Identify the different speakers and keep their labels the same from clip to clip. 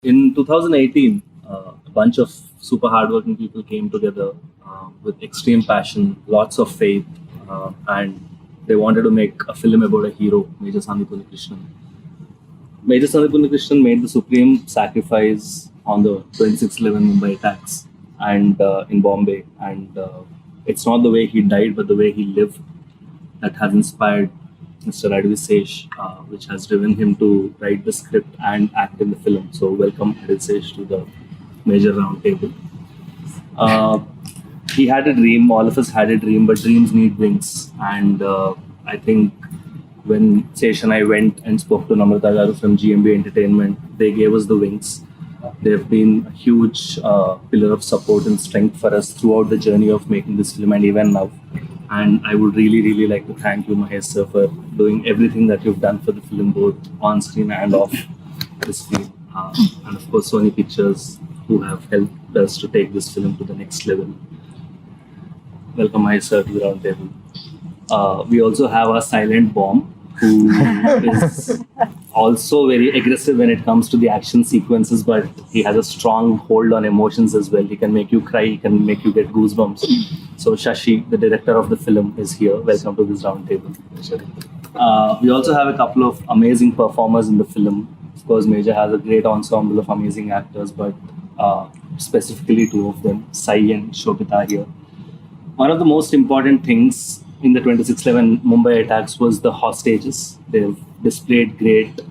Speaker 1: In 2018, a bunch of super hardworking people came together with extreme passion, lots of faith, and they wanted to make a film about a hero, Major Sandipuni Krishnan. Major Sandipuni Krishnan made the supreme sacrifice on the 26/11 Mumbai attacks and in Bombay, and it's not the way he died, but the way he lived that has inspired Mr. Adivi Sesh, which has driven him to write the script and act in the film. So, welcome Adivi Sesh to the Major Roundtable. He had a dream, all of us had a dream, but dreams need wings. And I think when Sesh and I went and spoke to Namrata Garu from GMB Entertainment, they gave us the wings. They've been a huge pillar of support and strength for us throughout the journey of making this film and even now. And I would really, really like to thank you, Mahesh sir, for doing everything that you've done for the film, both on screen and off the screen. And of course, Sony Pictures, who have helped us to take this film to the next level. Welcome, Mahesh sir, to the round table. We also have a silent bomb who is also very aggressive when it comes to the action sequences, but he has a strong hold on emotions as well. He can make you cry, he can make you get goosebumps. So Shashi, the director of the film, is here. Welcome to this round table. We also have a couple of amazing performers in the film. Of course, Major has a great ensemble of amazing actors, but specifically two of them, Sai and Shobita here. One of the most important things in the 26/11 Mumbai attacks was the hostages. They've displayed great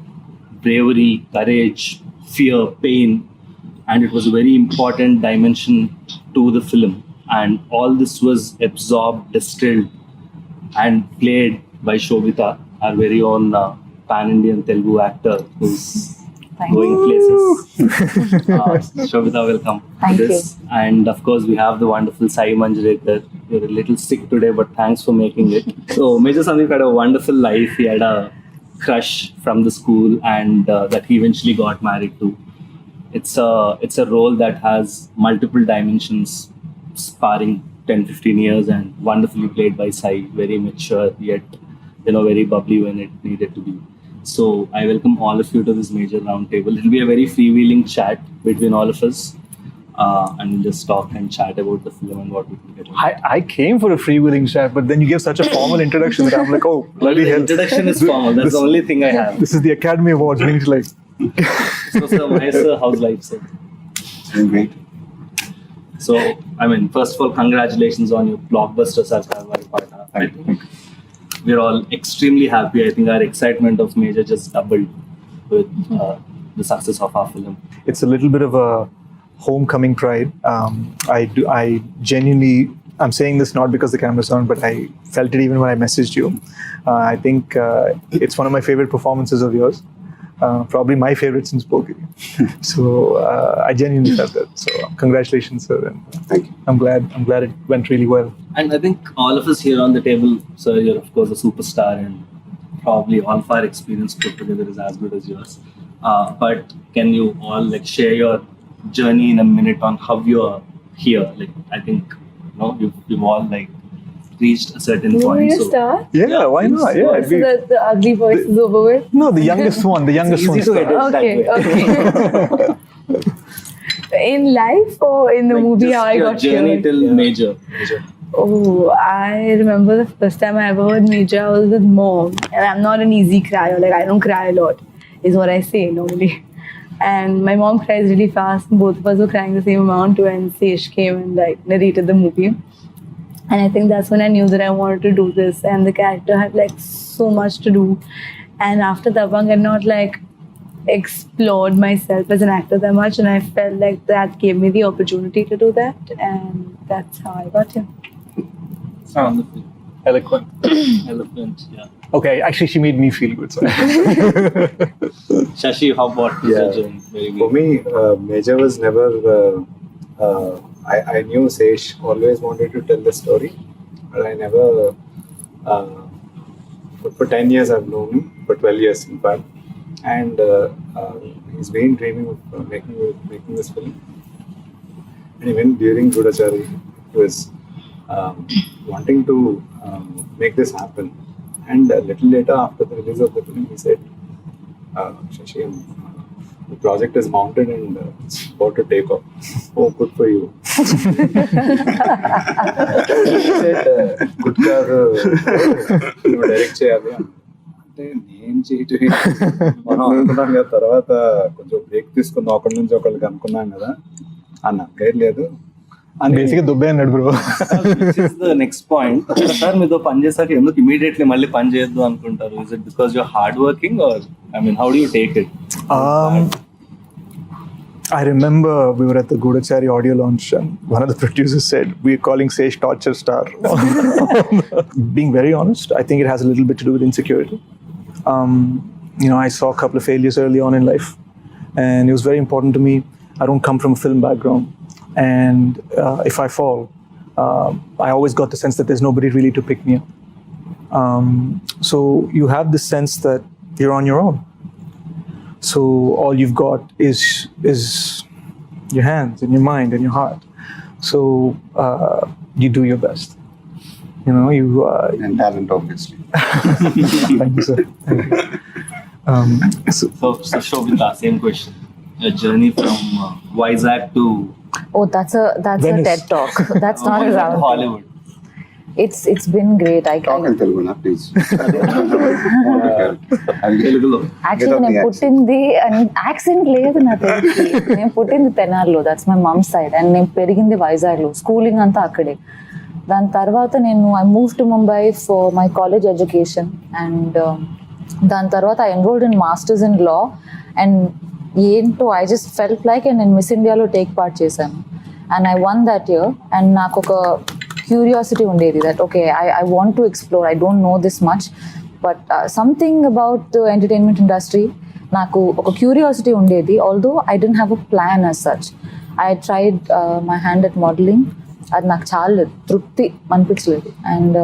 Speaker 1: bravery, courage, fear, pain, and it was a very important dimension to the film. And all this was absorbed, distilled, and played by Shobita, our very own pan-Indian Telugu actor who's going places. Shobita, welcome to this. And of course, we have the wonderful Sai Manjrekar. You're a little sick today, but thanks for making it. So, Major Sandeep had a wonderful life. He had a crush from the school, and that he eventually got married to. It's a role that has multiple dimensions, sparring 10-15 years, and wonderfully played by Sai. Very mature, yet very bubbly when it needed to be. So I welcome all of you to this Major roundtable. It'll be a very freewheeling chat between all of us, and we'll just talk and chat about the film and what we can get.
Speaker 2: I came for a freewheeling chat, but then you gave such a formal introduction that I'm like, oh, bloody hell.
Speaker 1: Introduction is formal. That's the only thing I have.
Speaker 2: This is the Academy Awards. We need to like.
Speaker 1: So, sir, Mahesh, sir, how's life, sir?
Speaker 3: Doing great.
Speaker 1: So, first of all, congratulations on your blockbuster Sarkar Partner.
Speaker 3: Thank you.
Speaker 1: We're all extremely happy. I think our excitement of Major just doubled with the success of our film.
Speaker 2: It's a little bit of a homecoming pride. I genuinely, I'm saying this not because the camera's on, but I felt it even when I messaged you. I think it's one of my favorite performances of yours. Probably my favorite since Poki. So I genuinely felt that. So congratulations, sir. And
Speaker 3: Thank you.
Speaker 2: I'm glad it went really well.
Speaker 1: And I think all of us here on the table, sir, you're of course a superstar, and probably all of our experience put together is as good as yours. But can you all share your journey in a minute on how you're here? I think you've all reached a certain
Speaker 4: You want
Speaker 1: point.
Speaker 4: me to start?
Speaker 2: Yeah, why not? Yeah,
Speaker 4: So that the ugly voice is over with?
Speaker 2: no, the youngest one. The youngest one.
Speaker 1: Easy to edit that way.
Speaker 4: Okay. In life or in the movie,
Speaker 1: just
Speaker 4: how I
Speaker 1: your
Speaker 4: got
Speaker 1: journey
Speaker 4: here?
Speaker 1: till Major.
Speaker 4: Oh, I remember the first time I ever heard Major, I was with mom. And I'm not an easy crier. I don't cry a lot, is what I say normally. And my mom cries really fast. Both of us were crying the same amount when Sesh came and narrated the movie. And I think that's when I knew that I wanted to do this. And the character had so much to do. And after Dabang, I had not explored myself as an actor that much. And I felt like that gave me the opportunity to do that. And that's how I got here.
Speaker 1: Wonderful.
Speaker 2: Eloquent.
Speaker 1: Eloquent, yeah.
Speaker 2: Okay, actually, she made me feel good. So.
Speaker 1: Shashi, how about your journey? Very good.
Speaker 3: For me, Major was never. I knew Sesh always wanted to tell the story, but I never. For 10 years, I've known him. For 12 years, in fact, and he's been dreaming of making this film. And even during Gudachari, he was wanting to make this happen. And a little later, after the release of the film, he said, Shashi, I'm the project is mounted and it's about to take off. Oh, good for you. Good కాదు, నువ్వు direct చేయాలి అంటే నేను చేయటం మనం అనుకున్నాం కదా, తర్వాత కొంచెం బ్రేక్ తీసుకుందాం, ఒకరి నుంచి ఒకరికి అనుకున్నాం కదా అన్న పేరు లేదు అని
Speaker 2: బేసిక్గా దుబ్బే అన్నాడు బ్రో.
Speaker 1: నెక్స్ట్ పాయింట్, సార్ మీతో పని చేశాక ఎందుకు ఇమీడియట్లీ మళ్ళీ పని చేయొద్దు అనుకుంటారు? Is it because your hard working or I mean how do you take it?
Speaker 2: I remember we were at the Gudachari audio launch and one of the producers said, "We're calling Sesh torture star." Being very honest, I think it has a little bit to do with insecurity. I saw a couple of failures early on in life, and it was very important to me. I don't come from a film background, and if I fall, I always got the sense that there's nobody really to pick me up. So you have this sense that you're on your own. So all you've got is your hands and your mind and your heart. So you do your best. You
Speaker 3: and talent obviously.
Speaker 2: Thank you, sir. Thank you.
Speaker 1: So Shobita, same question. Your journey from Vizag to
Speaker 5: Oh, that's a
Speaker 2: Venice.
Speaker 5: TED talk. That's not
Speaker 1: Vizag to
Speaker 5: around.
Speaker 1: Hollywood.
Speaker 5: It's been great.
Speaker 3: Talk in Telugu na please.
Speaker 1: Telugulo.
Speaker 5: Actually, నేను పుట్టింది accent లేదు నా తెలిసి. నేను పుట్టింది తెనాలిలో, that's my mum side, and నేను పెరిగింది వైజాగ్లో, స్కూలింగ్ అంతా అక్కడే. దాని తర్వాత I move to Mumbai for my college education, and దాని తర్వాత I enrolled in masters in law, and ఏంటో ఐ జస్ట్ ఫెల్ట్ లైక్ నేను మిస్ ఇండియాలో టేక్ పార్ట్ చేశాను, and I won that year. And నాకు ఒక క్యూరియాసిటీ ఉండేది that okay I want to explore, I don't know this much, but something about the entertainment industry నాకు ఒక curiosity ఉండేది. Although I don't have a plan as such. I tried my hand at modelling, అది నాకు చాలా తృప్తి అనిపించలేదు, and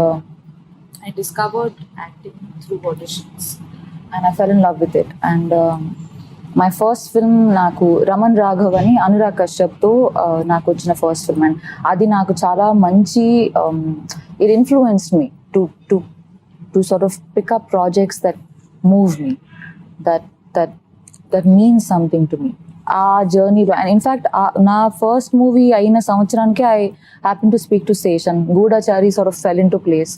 Speaker 5: I discovered acting through auditions and I fell in love with it. And my first film నాకు రమణ్ రాఘవ్ అని అనురాగ్ కశ్యప్తో నాకు వచ్చిన first film, and అది నాకు చాలా మంచి it influenced me to sort of pick up projects that move me, that means something to me ఆ జర్నీలో. అండ్ ఇన్ఫ్యాక్ట్ నా ఫస్ట్ మూవీ అయిన సంవత్సరానికి I happen to speak to Shesh, and Goodachari sort of fell into place.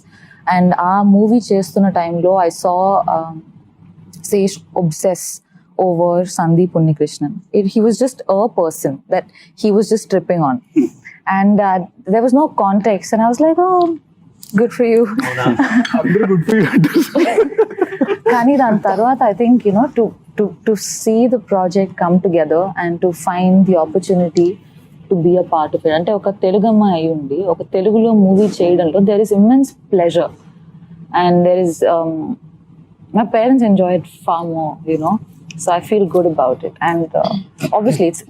Speaker 5: And ఆ movie చేస్తున్న టైంలో I saw Shesh obsess over Sandeep Unnikrishnan. He was just a person that he was just tripping on. And there was no context. And I was like, oh, good for you.
Speaker 2: good for you.
Speaker 5: Kani dan tarvata, I think, to see the project come together and to find the opportunity to be a part of it. Ante oka Telugamma ayundi, oka Telugulo movie cheyadamlo there is immense pleasure. And there is, my parents enjoy it far more, So I feel good about it, and obviously it's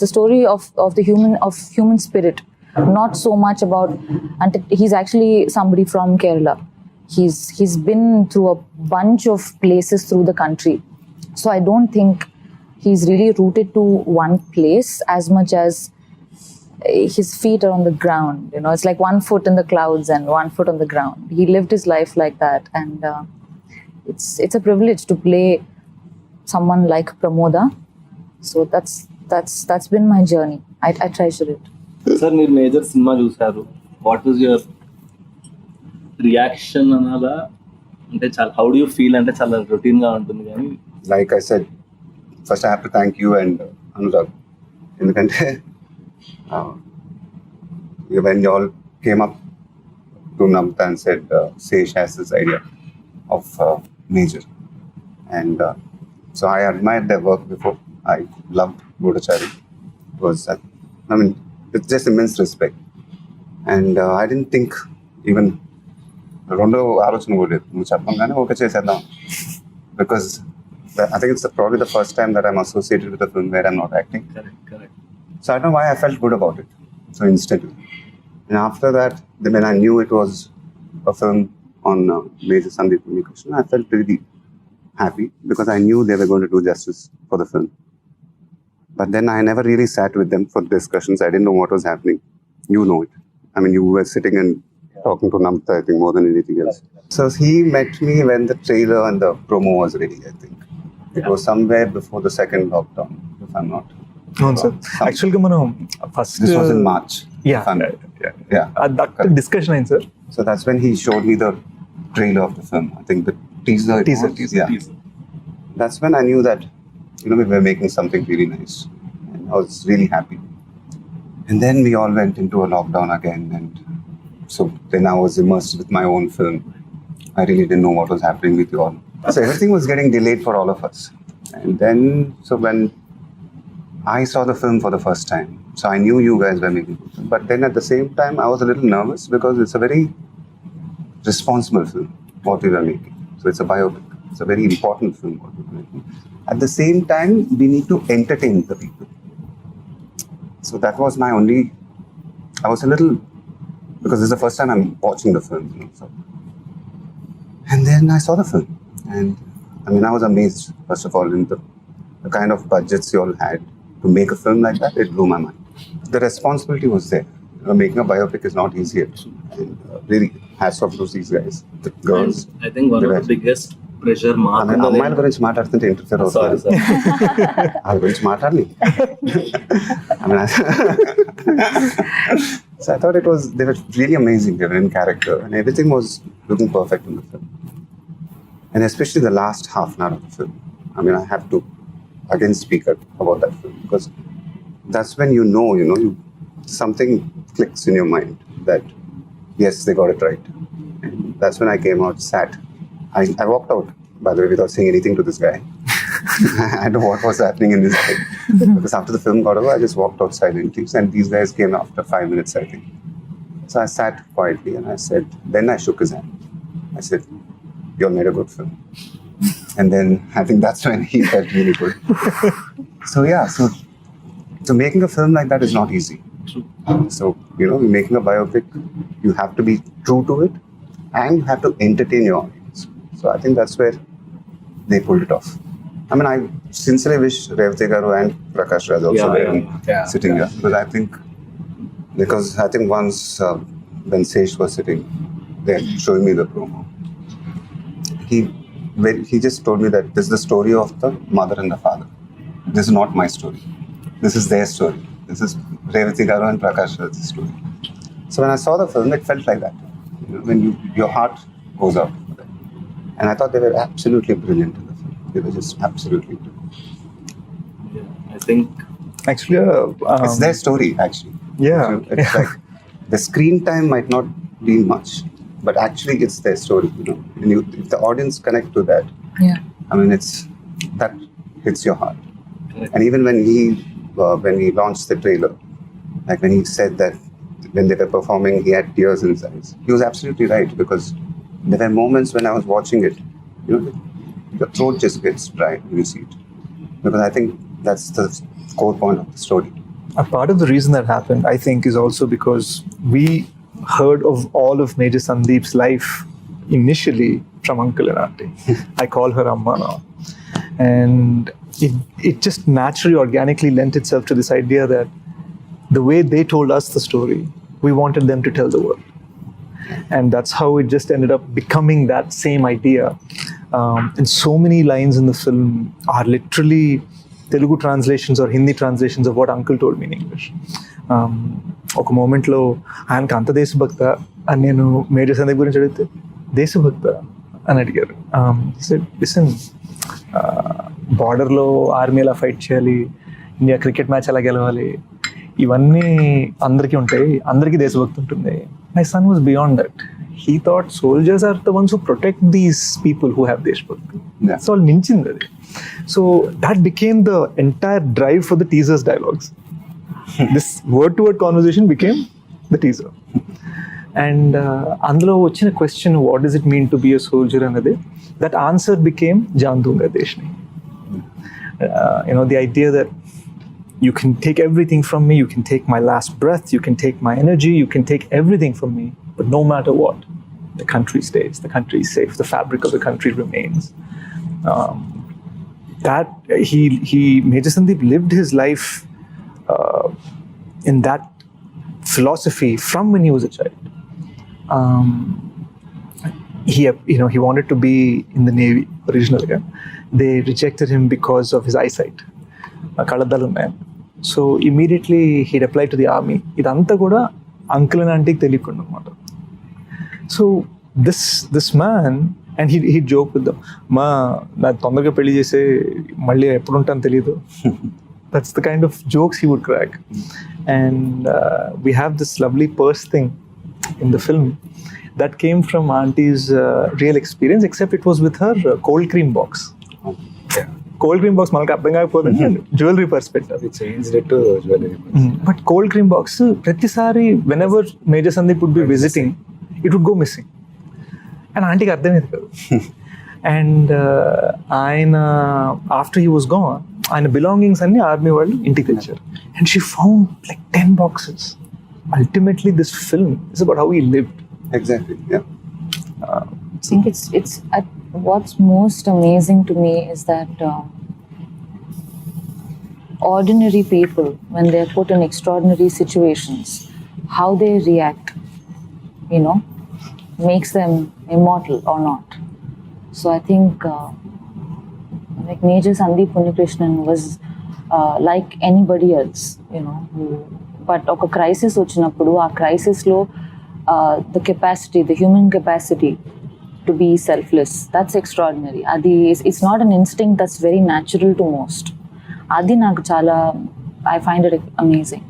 Speaker 5: a story of the human spirit, not so much about. And he's actually somebody from Kerala. He's been through a bunch of places through the country, so I don't think he's really rooted to one place as much as his feet are on the ground. It's like one foot in the clouds and one foot on the ground. He lived his life like that, and it's a privilege to play someone like Pramoda. So that's been my journey. I treasure it.
Speaker 1: Sir మీరు major cinema చూసారు, what was your reaction అనాలా? అంటే చాలా how do you feel? అంటే చాలా routine గా ఉంటుంది కానీ
Speaker 6: like I said, first I have to thank you and Anurag. ఎందుకంటే when you all came up to Namta and said Sesh has this idea of Majour, and so I admired their work before. I loved Gudachari. It was, with just immense respect, and I didn't think even రెండో ఆలోచన కూడా లేదు, నువ్వు చెప్పంగానే okay చేసేద్దాం, because I think it's probably the first time that I'm associated with a film where I'm not acting.
Speaker 1: Correct.
Speaker 6: So I don't know why I felt good about it so instantly. And after that, when I knew it was a film on Major Sandeep Unnikrishnan, I felt really happy because I knew they were going to do justice for the film. But then I never really sat with them for discussions. I didn't know what was happening. You know it. I mean, you were sitting and talking to Namta, I think, more than anything else. So he met me when the trailer and the promo was ready, I think. It was somewhere before the second lockdown, if I'm not.
Speaker 2: అవును sir యాక్చువల్గా మనం first
Speaker 6: This was in March.
Speaker 2: Yeah
Speaker 6: if I'm- Yeah.
Speaker 2: అక్కడ discussion అయింది sir.
Speaker 6: So that's when he showed me the trailer of the film. I think the teaser. it
Speaker 2: Teaser,
Speaker 6: was.
Speaker 2: teaser,
Speaker 6: Yeah. That's when I knew that, we were making something really nice. And I was really happy. And then we all went into a lockdown again. And so then I was immersed with my own film. I really didn't know what was happening with you all. So everything was getting delayed for all of us. And then, so when I saw the film for the first time, so I knew you guys were making it. But then at the same time, I was a little nervous because it's a very responsible film, what we were making. So it's a biopic. It's a very important film, what we were making. At the same time, we need to entertain the people. So that was my only, I was a little, because this is the first time I'm watching the film. So. And then I saw the film. And I was amazed, first of all, in the kind of budgets you all had to make a film like that. It blew my mind. The responsibility was there. Making a biopic is not easy. And really, hats off to these guys, the girls.
Speaker 1: And I think one of the biggest pressure mark.
Speaker 6: అమ్మాయిల గురించి మాట్లాడుతుంటే interfere
Speaker 1: Sorry,
Speaker 6: అవుతుంది.
Speaker 1: sir.
Speaker 6: వాళ్ళ గురించి మాట్లాడాలి. So I thought they were really amazing. They were in character and everything was looking perfect in the film. And especially the last half an hour of the film. I have to again speak about that film because that's when you know, something clicks in your mind that yes, they got it right. And that's when I came out, sat. I walked out, by the way, without saying anything to this guy. I don't know what was happening in this head. Because after the film got over, I just walked out silently. And these guys came after 5 minutes, I think. So I sat quietly and I said, then I shook his hand. I said, you all made a good film. And then I think that's when he felt really good. So yeah, so making a film like that is not easy.
Speaker 1: True.
Speaker 6: So, making a biopic, you have to be true to it and you have to entertain your audience. So I think that's where they pulled it off. I sincerely wish Revati Garu and Prakash Raj also were sitting here. Because I think once when Sesh was sitting there showing me the promo, he just told me that this is the story of the mother and the father. This is not my story. This is their story. This is Revati Garu and Prakash Raj's story. So when I saw the film, it felt like that. When your heart goes out for them. And I thought they were absolutely brilliant in the film. They were just absolutely brilliant.
Speaker 1: Yeah, I think
Speaker 2: Actually,
Speaker 6: It's their story, actually.
Speaker 2: Yeah.
Speaker 6: So it's like the screen time might not be much, but actually it's their story. And if the audience connect to that,
Speaker 5: Yeah.
Speaker 6: it's that hits your heart. And even when he launched the trailer, like when he said that when they were performing, he had tears in his eyes. He was absolutely right because there were moments when I was watching it, your throat just gets dry when you see it. Because I think that's the core point of the story.
Speaker 2: A part of the reason that happened, I think, is also because we heard of all of Major Sandeep's life initially from Uncle and Auntie. I call her Amma now. And it just naturally, organically lent itself to this idea that the way they told us the story, we wanted them to tell the world. And that's how it just ended up becoming that same idea. And so many lines in the film are literally Telugu translations or Hindi translations of what Uncle told me in English. ఒక మూమెంట్లో ఆయనకు అంత దేశభక్త అని నేను major Sandeep గురించి అడిగితే దేశభక్త అని అడిగారు. లిసన్, బార్డర్లో ఆర్మీ ఎలా ఫైట్ చేయాలి, ఇండియా క్రికెట్ మ్యాచ్ ఎలా గెలవాలి, ఇవన్నీ అందరికీ ఉంటాయి, అందరికీ దేశభక్తి ఉంటుంది. My son was beyond that. He thought soldiers are the ones who protect these people who have deshbhakti.
Speaker 6: Yeah.
Speaker 2: So all minchindi adi. So that became the entire drive for the teasers dialogues. This word-to-word conversation became the teaser. And అందులో వచ్చిన question, what does it mean to be a soldier anadi, that answer became Jaan Dunga Deshni. The idea that you can take everything from me, you can take my last breath, you can take my energy, you can take everything from me, but no matter what, the country stays, the country is safe, the fabric of the country remains. That he Major Sandeep lived his life in that philosophy from when he was a child. he wanted to be in the Navy originally. They rejected him because of his eyesight. కళ్ళద్దాలు ఉన్నాయి. So immediately he'd apply to the army. ఇదంతా కూడా uncle and ఆంటీకి తెలియకుండా అనమాట. So this man and he joke with them, నాకు తొందరగా పెళ్లి చేసే మళ్ళీ ఎప్పుడు ఉంటాను తెలియదు. That's the kind of jokes he would crack. And we have this lovely purse thing in the film that came from auntie's real experience, except it was with her cold cream box. Cold cream box మనకు అర్థం కాకపోతే jewellery purse పెట్టారు. But cold cream box ప్రతిసారి whenever major Sandeep would be visiting, it would go missing. And ఆంటీకి అర్థమేది కాదు. And ఆయన after he was gone, ఆయన belongings అన్ని ఆర్మీ వాళ్ళు ఇంటికి తెచ్చారు. And she found like 10 boxes. Ultimately this film is about how he lived.
Speaker 6: Exactly, yeah.
Speaker 5: I think it's what's most amazing to me is that ordinary people, when they're put in extraordinary situations, how they react, makes them immortal or not. So I think like Major Sandeep Unnikrishnan was like anybody else, but oka crisis vachinappudu aa crisis lo the capacity, the human capacity to be selfless, that's extraordinary. Adi it's not an instinct that's very natural to most. Adi నాకు చాలా, I find it amazing,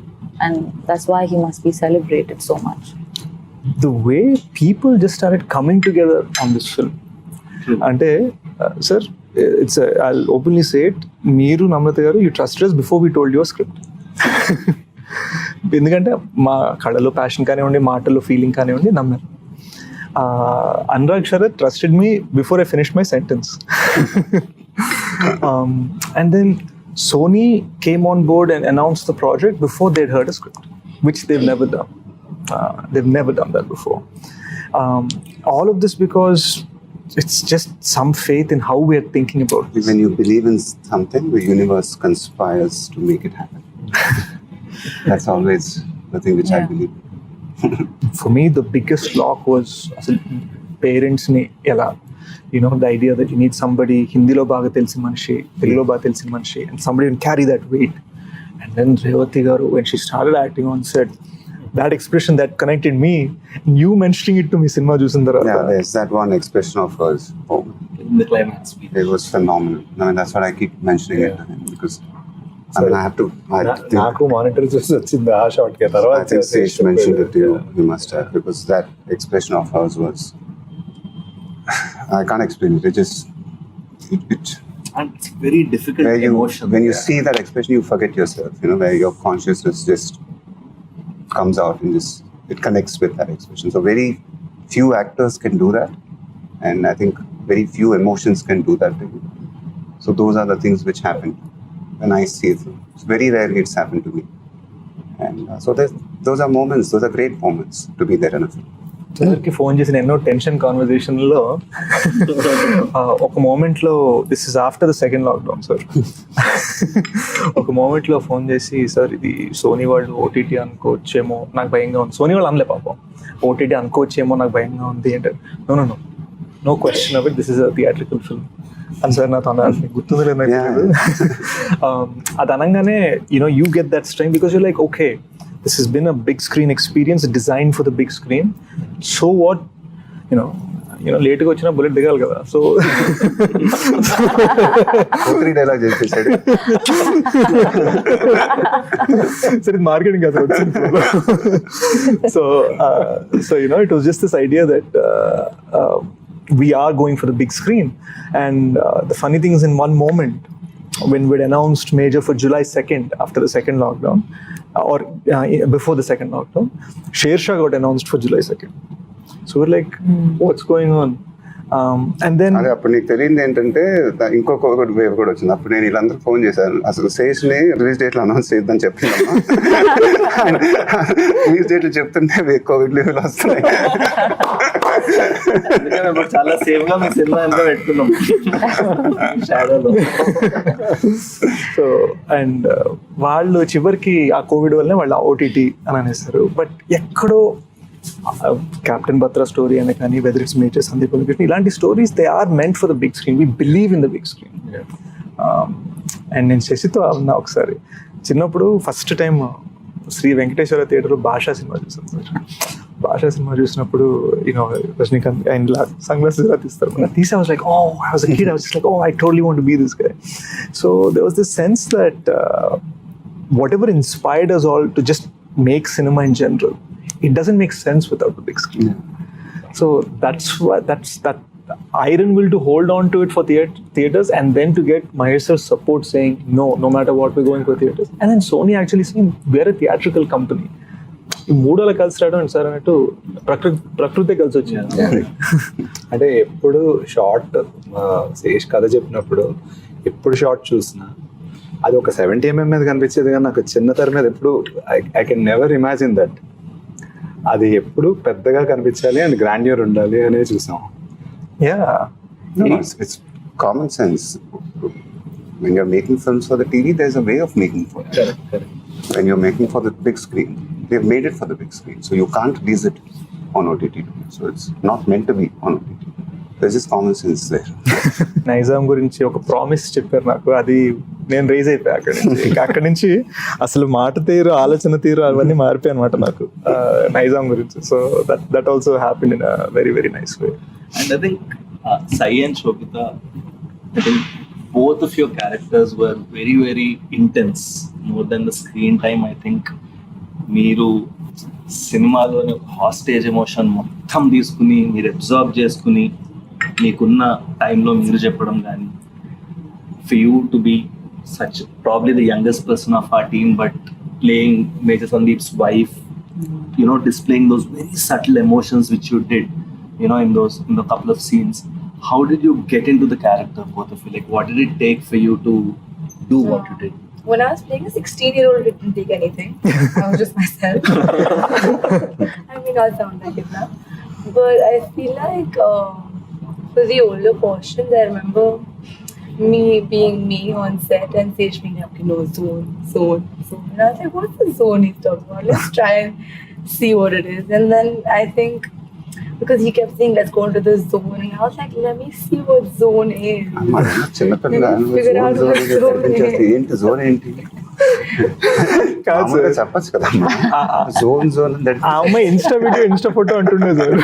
Speaker 5: and that's why he must be celebrated so much.
Speaker 2: The way people just started coming together on this film. అంటే sir, I'll openly say it, మీరు నమ్రత గారు, you trusted us before we told your script. ఎందుకంటే మా కళలో passion కానివ్వండి, మాటల్లో feeling కానివ్వండి, నమ్మారు. Anurag Sharath trusted me before I finished my sentence. And then Sony came on board and announced the project before they'd heard a script, which they've never done. They've never done that before. All of this because it's just some faith in how we are thinking about this.
Speaker 6: When you believe in something, the universe conspires to make it happen. That's always the thing which I believe.
Speaker 2: For me, the biggest lock was parents ni ela, the idea that you need somebody Hindilo baga telsi manishi, Telugulo baga telsi manishi, and somebody can carry that weight. And then Revati garu, when she started acting on set, that expression that connected me, you mentioning it to me cinema jusin tarvata.
Speaker 6: Yeah, there's that one expression of hers. Oh,
Speaker 1: In the climax.
Speaker 6: it was phenomenal. I mean, that's what I keep mentioning it to him, because I mean, I have to.
Speaker 3: నాకు monitor చూసి వచ్చింది ఆ shot కి. తర్వాత
Speaker 6: I think Sesh mentioned it to you. You must have, because that expression of hers was. I can't explain it. It just.
Speaker 1: And it's very difficult emotion.
Speaker 6: When you see that expression, you forget yourself. Where your consciousness just comes out and just it connects with that expression. So very few actors can do that, and I think very few emotions can do that. So those are the things which happen when I see it. It's very rarely it's happened to me, and so those are moments. Those are great moments to be there in a film.
Speaker 2: సార్కి phone చేసిన ఎన్నో tension కాన్వర్జేషన్లో ఒక మూమెంట్లో, this is after the second lockdown sir, ఒక మూమెంట్లో phone చేసి, sir ఇది Sony వాళ్ళు ఓటీటీ అనుకోవచ్చేమో నాకు భయంగా ఉంది. సోనీ వాళ్ళు అనలే పాపం, ఓటీటీ అనుకోవచ్చేమో నాకు భయంగా ఉంది అంటే, no question of it, this is a theatrical film అని సార్ నాతో అన్నారు. గుర్తుంది లేదు. అది అనగానే you get that strength because you're like, okay, this has been a big screen experience designed for the big screen. So what, లేట్గా వచ్చినా bullet దిగాలి కదా. సో
Speaker 6: 3 dialogues చేసేసాడు.
Speaker 2: సరే మార్కెటింగ్ కదా వచ్చింది. So it was just this idea that we are going for the big screen. And the funny thing is, in one moment when we'd announced Major for July 2nd after the second lockdown, or before the second lockdown, Shersha got announced for July 2nd. So we're like, what's going on? And then
Speaker 6: అదే అప్పుడు నీకు తెలియదు ఏంటంటే ఇంకొక wave కూడా వచ్చింది. అప్పుడు నేను వీళ్ళందరూ ఫోన్ చేశాను, అసలు శేష్ని రిలీజ్ డేట్లో అనౌన్స్ చేద్దాం చెప్పినామా, రిలీజ్ డేట్లు చెప్తుంటే కోవిడ్ లీవ్లు వస్తున్నాయి.
Speaker 1: చాలా సేఫ్ గా మీ సినిమా అంతా పెట్టుకున్నాం షాడోలో.
Speaker 2: సో అండ్ వాళ్ళు చివరికి ఆ కోవిడ్ వల్లనే వాళ్ళు ఓటీటీ అని అనేస్తారు. బట్ ఎక్కడో Captain Batra story and కానీ whether it's Major Sandeep Krishna, ఇలాంటి stories they are meant for the big screen. We believe in the big screen. And నేను శశితో ఉన్నా ఒకసారి చిన్నప్పుడు ఫస్ట్ టైం శ్రీ వెంకటేశ్వర థియేటర్లో భాషా సినిమా చూసాను. భాషా సినిమా చూసినప్పుడు you know Rajinikanth and sunglasses ఇలా తీస్తారు. తీసి I was like, oh, I was a kid, I was just like, oh, I totally want to be this guy. So there was this sense that whatever inspired us all to just make cinema in general, it doesn't make sense without the big screen. So that's that iron will to hold on to it for theaters, and then to get Mahesh sir's support saying no matter what, we're going for theaters. And then Sony actually saying we're a theatrical company. ఈ మూడోలా కలిసి రావడం sir అన్నట్టు ప్రకృతి కలిసి వచ్చాను.
Speaker 3: అంటే ఎప్పుడు short Sesh కథ చెప్పినప్పుడు ఎప్పుడు షార్ట్ చూసినా అది ఒక 70mm మీద కనిపించేది, కానీ నాకు చిన్న తెర మీద ఎప్పుడు I can never imagine that అది ఎప్పుడు పెద్దగా కనిపించాలి అండ్ గ్రాండ్యూర్ ఉండాలి అనేది చూసాం.
Speaker 6: It's common sense. When you're making films for the TV, there's a way of making for it.
Speaker 3: Correct.
Speaker 6: When you're making for the big screen, they've made it for the big screen, so you can't release it on OTT. So it's not meant to be on OTT. There's just common sense there.
Speaker 2: Nizam గురించి ఒక promise చెప్పారు నాకు, అది నేను raise అయిపోయా అక్కడి నుంచి. ఇంకా అక్కడి నుంచి అసలు మాట తీరు, ఆలోచన తీరు అవన్నీ మారిపోయాయి అనమాట నాకు నైజాం గురించి. So that also happened in a very very nice way.
Speaker 1: And I think Sai and Shobita, I think both of your characters were very, very intense. More than the screen time, I think మీరు సినిమాలోని hostage emotion మొత్తం తీసుకుని మీరు observe చేసుకుని మీకున్న టైంలో మీరు చెప్పడం కానీ, for you to be such probably the youngest person of our team, but playing Major Sandeep's wife, you know, displaying those very subtle emotions which you did, you know, in the couple of scenes. How did you get into the character, both of you? Like, what did it take for you to do what you did?
Speaker 4: When I was playing a 16-year-old, it didn't take anything. I was just myself. I mean, I'll sound like it now. But I feel like for the older portions, I remember me being me on set and Sesh being like, no, zone. And I was like, what's the zone he's talking about? Let's try and see what it is. And then I think, because he kept saying, let's go into the zone. And I was like, let me see what zone is.
Speaker 6: చిన్నపిల్ల ఏంటి zone ఏంటి చెప్పచ్చు కదా zone
Speaker 2: ఆ అమ్మాయి Insta video Insta photo అంటుండే sir.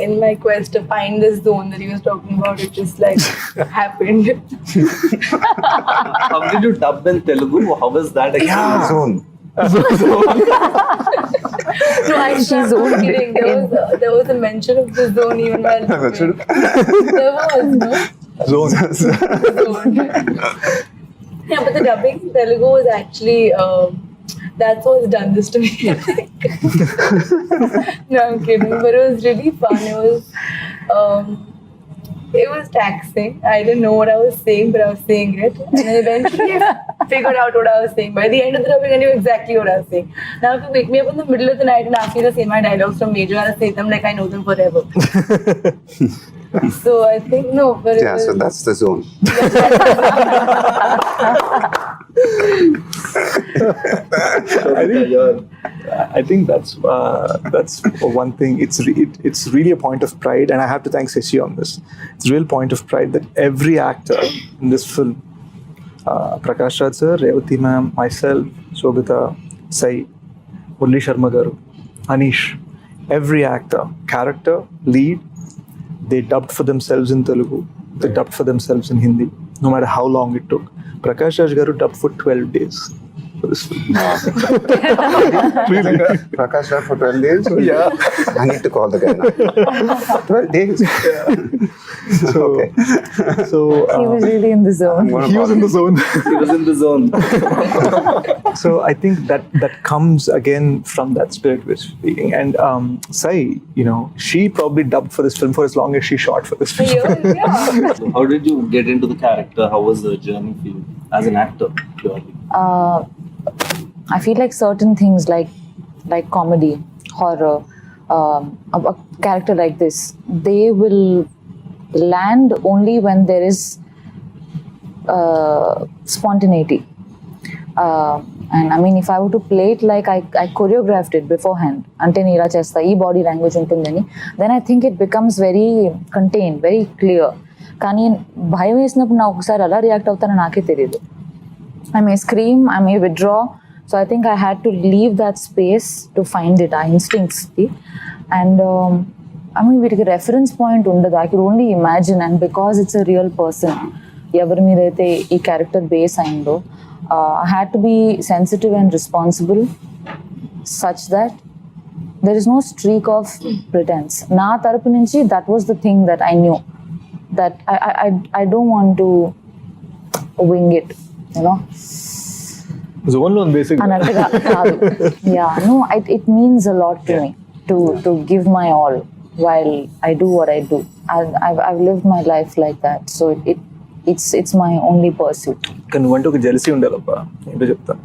Speaker 4: In my quest to find this zone that he was talking about, it just like happened.
Speaker 1: How did you dub in Telugu? How was that experience?
Speaker 6: Zone
Speaker 4: No, actually, zone kidding. There was a mention of the zone even while there was, no?
Speaker 2: Zone.
Speaker 4: Yeah, but the dubbing in Telugu was actually that's what's done this to me. No, I'm kidding. But it was really fun. It was taxing. I didn't know what I was saying, but I was saying it. And then eventually I figured out what I was saying. By the end of the dubbing, I knew exactly what I was saying. Now if you wake me up in the middle of the night and ask me to say my dialogues from Majour, I'll say them like I know them forever. So I think, no, but it was,
Speaker 6: so that's the zone.
Speaker 2: I think that's one thing. It's really a point of pride, and I have to thank Seshi on this. It's a real point of pride that every actor in this film, Prakash Raj sir, Revati ma'am, myself, Shobita, Sai, Murli Sharma garu, Anish, every actor, character, lead, they dubbed for themselves in Telugu. They dubbed for themselves in Hindi, no matter how long it took. Prakash Raj garu dubbed for 12 days for this film.
Speaker 6: Really? Prakash Raj for 12 days?
Speaker 2: Yeah.
Speaker 6: I need to call the guy now. 12 days?
Speaker 2: So,
Speaker 6: Okay.
Speaker 2: so
Speaker 5: He was really in the zone.
Speaker 2: he was in the zone.
Speaker 1: He was in the zone.
Speaker 2: So I think that comes again from that spirit we're speaking. And Sai, you know, she probably dubbed for this film for as long as she shot for this
Speaker 4: for
Speaker 2: film.
Speaker 4: years, yeah.
Speaker 1: So how did you get into the character? How was the journey for you as an actor, purely?
Speaker 5: I feel like certain things like comedy, horror, a character like this, they will land only when there is spontaneity. And I mean, if I were to play it like I choreographed it beforehand, ante nee ila chesta, ee body language untundani, then I think it becomes very contained, very clear. కానీ భయం వేసినప్పుడు నాకు ఒకసారి ఎలా react అవుతానో నాకే తెలియదు. I may scream, I may withdraw. So I think I had to leave that space to find it, our instincts. And I mean, వీటికి reference point ఉండదు. I could only imagine, and because it's a real person, ఎవరి మీద అయితే ఈ character base అయిందో, I had to be sensitive and responsible such that there is no streak of pretense. Na tarapu nunchi, that was the thing that I knew, that I don't want to wing it, you know.
Speaker 2: Zone lo basically.
Speaker 5: Anattuga kaadu. Yeah, no, it means a lot to me to give my all while I do what I do. I've lived my life like that, so it's my only pursuit.
Speaker 2: కానీ నువ్వంటే ఒక jealousy ఉండాలబ్బా, ఏంటో చెప్తాను.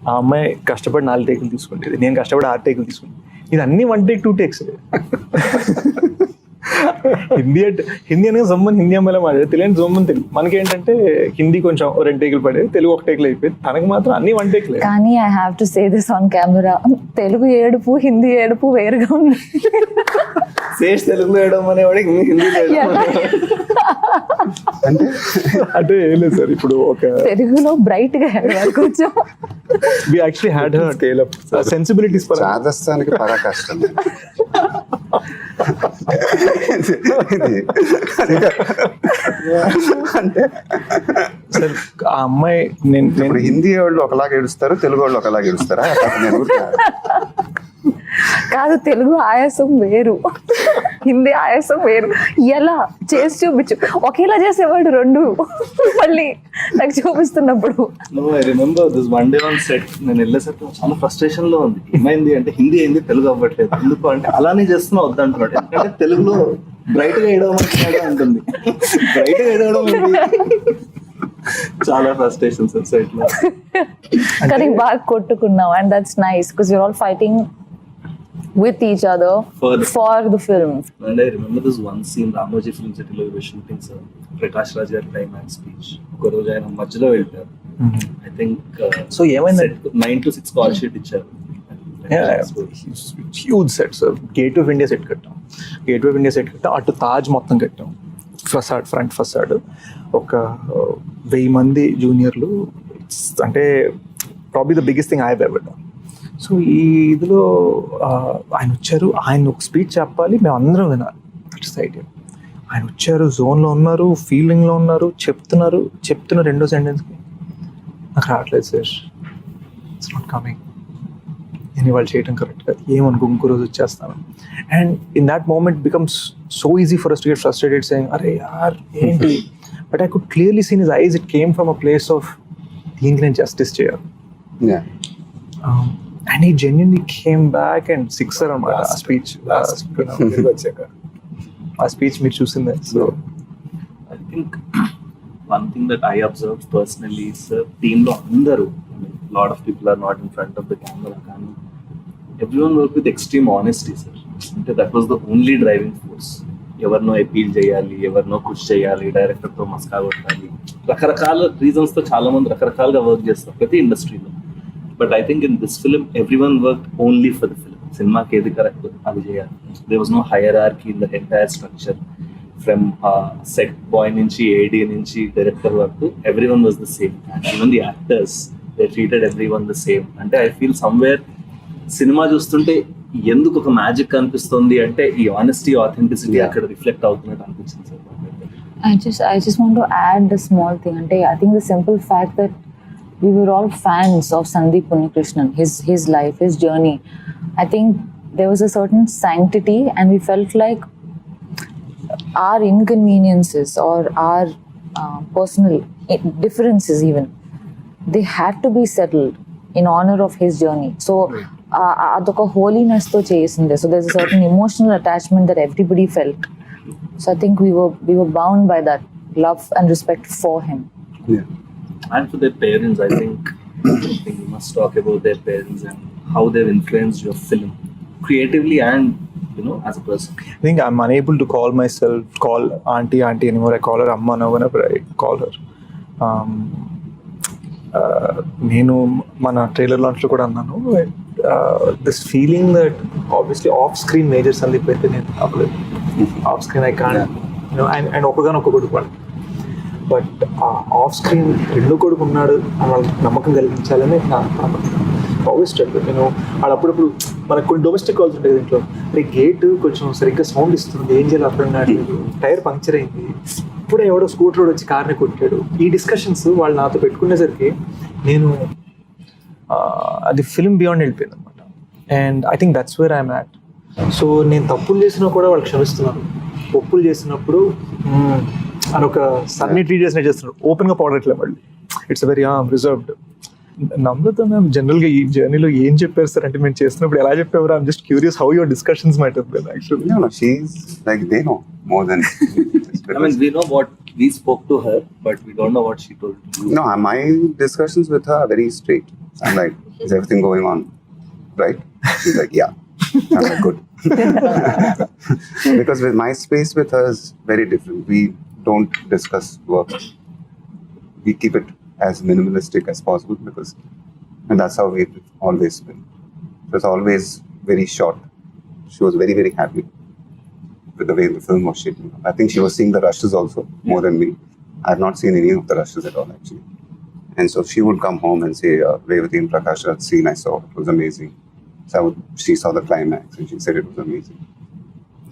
Speaker 2: ఆ అమ్మాయి కష్టపడి 4 టేకులు తీసుకుంటేది, నేను కష్టపడి 6 టేకులు తీసుకుంటాను. ఇది అన్ని 1 టేక్ 2 టేక్స్. హిందీ అనగా జమ్మని హిందీ అమ్మాయిలో మాట్లాడే, తెలియని జమ్మని తెలుగు. మనకేంటంటే హిందీ కొంచెం 2 టేకులు పడేది, తెలుగు 1 టేకులు అయిపోయింది. తనకు మాత్రం అన్ని 1 టేకులే.
Speaker 5: కానీ I have to say this on camera, Telugu ఏడుపు హిందీ ఏడుపు వేరుగా ఉంది.
Speaker 1: శేష్ తెలుగులో వేయడం అనేవాడికి హిందీ
Speaker 2: అంటే ఏం లేదు సార్, ఇప్పుడు ఒక
Speaker 5: తెలుగులో బ్రైట్ గా ఏడవాలి కొంచెం.
Speaker 2: we actually had her scale up sensibilities for
Speaker 6: రాజస్థాన్కి పరాకాష్ఠం. అంటే
Speaker 2: సార్ ఆ అమ్మాయి నేను
Speaker 6: హిందీ వాళ్ళు ఒకలాగా ఏడుస్తారు, తెలుగు వాళ్ళు ఒకలాగా ఏడుస్తారా? నేను
Speaker 5: కాదు, తెలుగు ఆయాసం వేరు, హిందీ ఆయాసం వేరు. ఎలా చేసి చూపించు, ఒకేలా చేసేవాడు రెండు, మళ్ళీ నాకు చూపిస్తున్నప్పుడు.
Speaker 1: I remember this one day on set, నేను వెళ్ళేసరికి చాలా ఫ్రస్ట్రేషన్ లో ఉంది. ఏమైంది అంటే హిందీ అయింది, తెలుగు అవ్వట్లేదు. ఎందుకు అంటే అలానే చేస్తున్నా వద్దంటున్నాడు. ఎందుకంటే తెలుగులో బ్రైట్ గా వేయడం అంటుంది, బ్రైట్ గా వేయడం చాలా ఫ్రస్ట్రేషన్ సార్ సెట్ లో.
Speaker 5: కానీ బాగా కొట్టుకున్నాం, and that's nice because you're all fighting with each other for the film.
Speaker 1: And I remember this one scene, Ramoji Film City lo we were shooting, sir. Prakash Raj gaరి climax speech. ఒక రోజు ఆయన మధ్యలో వెళ్తారు. I think
Speaker 2: so ఏమైంది
Speaker 1: 9 to 6 call sheet ఇచ్చారు.
Speaker 2: Huge set sir. Gate of India set కట్టాం, gate of India set కట్టాం, అటు తాజ్ మొత్తం కట్టాం, ఫసాడ్ ఫ్రంట్ ఫసాడ్. ఒక 1000 మంది జూనియర్లు, అంటే probably the biggest thing I have ever done. So ఈ ఇదిలో ఆయన వచ్చారు, ఆయన ఒక స్పీచ్ చెప్పాలి, మేము అందరం వినాలి. That's the idea. ఆయన వచ్చారు, జోన్లో ఉన్నారు, ఫీలింగ్లో ఉన్నారు, చెప్తున్న రెండో సెంటెన్స్కి నాకు రావట్లేదు సార్, ఇట్స్ నాట్ కమింగ్. నేను వాళ్ళు చేయటం కరెక్ట్గా ఏమనుకో, ఇంకో రోజు వచ్చేస్తాను. And in that moment becomes so easy for us to get frustrated saying అరే యార్ ఏంటి. But I could clearly seen his eyes, it came from a place of దీనికి నేను జస్టిస్ చేయాలి. And he genuinely came back and sixer on my speech. ఆ speech మీరు చూసిందే. So
Speaker 1: I think one thing that I observed personally is team lo andaru, lot of people are not in front of the camera, and everyone worked with extreme honesty, sir. Ante that was the only driving force. ఎవర్నో appeal చేయాలి, ఎవరినో push చేయాలి, డైరెక్టర్తో మస్కా కొట్టాలి, రకరకాల రీజన్స్తో చాలా మంది రకరకాలుగా work చేస్తారు ప్రతి ఇండస్ట్రీలో. But I think in this film everyone work only for the film. సినిమాకి ఏది కరెక్ట్ అది చేయాలి. There was no hierarchy in the entire structure. From set boy నుంచి, ఏడీ నుంచి, డైరెక్టర్ వరకు everyone was the same. And even the actors, they treated everyone the same. అంటే I feel somewhere cinema చూస్తుంటే ఎందుకు ఒక magic అనిపిస్తుంది అంటే ఈ ఆనెస్టీ, ఆథెంటిసిటీ అక్కడ రిఫ్లెక్ట్ అవుతున్నట్టు అనిపించింది sir.
Speaker 5: I just want to add a small thing. I think the simple fact that we were all fans of Sandeep Unnikrishnan, his life, his journey. I think there was a certain sanctity, and we felt like our inconveniences or our personal differences even, they had to be settled in honor of his journey. So adoka holiness to chesinde. So there's a certain emotional attachment that everybody felt. So I think we were bound by that love and respect for him.
Speaker 6: Yeah.
Speaker 1: And for their parents, I think we must talk about their parents and how they've influenced your film creatively and, you know, as a person.
Speaker 2: I think I'm unable to call auntie anymore. I call her amma now whenever I call her. నేను మన trailer లాంచ్లో కూడా అన్నాను, this feeling that obviously off screen major Sandeep అయితే నేను అవ్వలేదు. Off screen I can and ఒకగానొక్క కొడుకు వాడు, బట్ ఆఫ్ స్క్రీన్ రెండో కొడుకు ఉన్నాడు అని వాళ్ళకి నమ్మకం కలిగించాలని నా ఆల్వేస్ ట్రై. నేను వాళ్ళు అప్పుడప్పుడు మనకు కొన్ని డొమెస్టిక్ కాల్స్ ఉంటాయి ఇంట్లో, రే గేట్ కొంచెం సరిగ్గా సౌండ్ ఇస్తుంది, ఏం చేయాలి అర్థం కావట్లేదు, టైర్ పంక్చర్ అయింది, ఇప్పుడే ఎవడో స్కూటర్ రోడ్ వచ్చి కార్ని కొట్టాడు. ఈ డిస్కషన్స్ వాళ్ళు నాతో పెట్టుకునేసరికి నేను అది ఫిల్మ్ బియాండ్ వెళ్ళిపోయింది అనమాట. And I think that's where I'm at. So నేను తప్పులు చేసినా కూడా వాళ్ళు క్షమిస్తున్నాను, ఒప్పులు చేసినప్పుడు అని ఒక సన్ని ట్రీట్ చేసినట్టు చేస్తున్నాడు, ఓపెన్గా పౌడట్లే మళ్ళీ. It's very reserved. Namrata ma'am జనరల్గా ఈ జర్నీలో ఏం చెప్పారు సార్ అంటే, మేము చేస్తున్నప్పుడు ఎలా చెప్పేవారు? I'm just curious how your discussions might have been actually.
Speaker 6: No, she's like, they know more than
Speaker 1: I mean, we know what we spoke to her, but we don't know what she told you.
Speaker 6: No, my discussions with her are very straight. I'm like, is everything going on right? She's like, yeah. I'm like, good. Because with my space with her is very different. We don't discuss work. We keep it as minimalistic as possible and that's how we've always been. It was always very short. She was very, very happy with the way the film was shaping up. I think she was seeing the rushes also more than me. I have not seen any of the rushes at all actually. And so she would come home and say, Revati and Prakash, that scene I saw, it was amazing. So she saw the climax and she said it was amazing.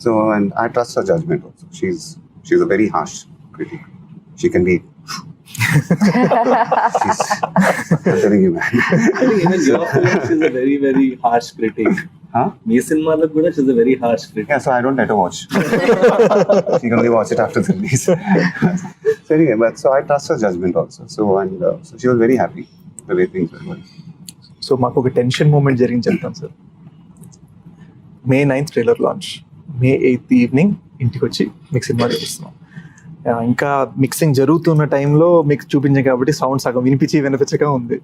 Speaker 6: So, and I trust her judgment also. She's a very harsh critic. She can be I'm telling you, man.
Speaker 1: I think even your film, she's a very, very harsh critic.
Speaker 6: Huh?
Speaker 1: Me cinema kuda she's a very harsh critic.
Speaker 6: Yeah, so I don't let her watch. She can only watch it after the release. So anyway, but so I trust her judgment also. So so she was very happy the way things were going.
Speaker 2: So మాకు ఒక tension moment జరిగింది చెప్తాను sir. May 9th trailer launch, May 8th evening ఇంటికి వచ్చి మీకు cinema చూపిస్తున్నాం. ఇంకా mixing జరుగుతున్న టైంలో మీకు చూపించాం కాబట్టి సౌండ్ సగం వినిపించక ఉంది,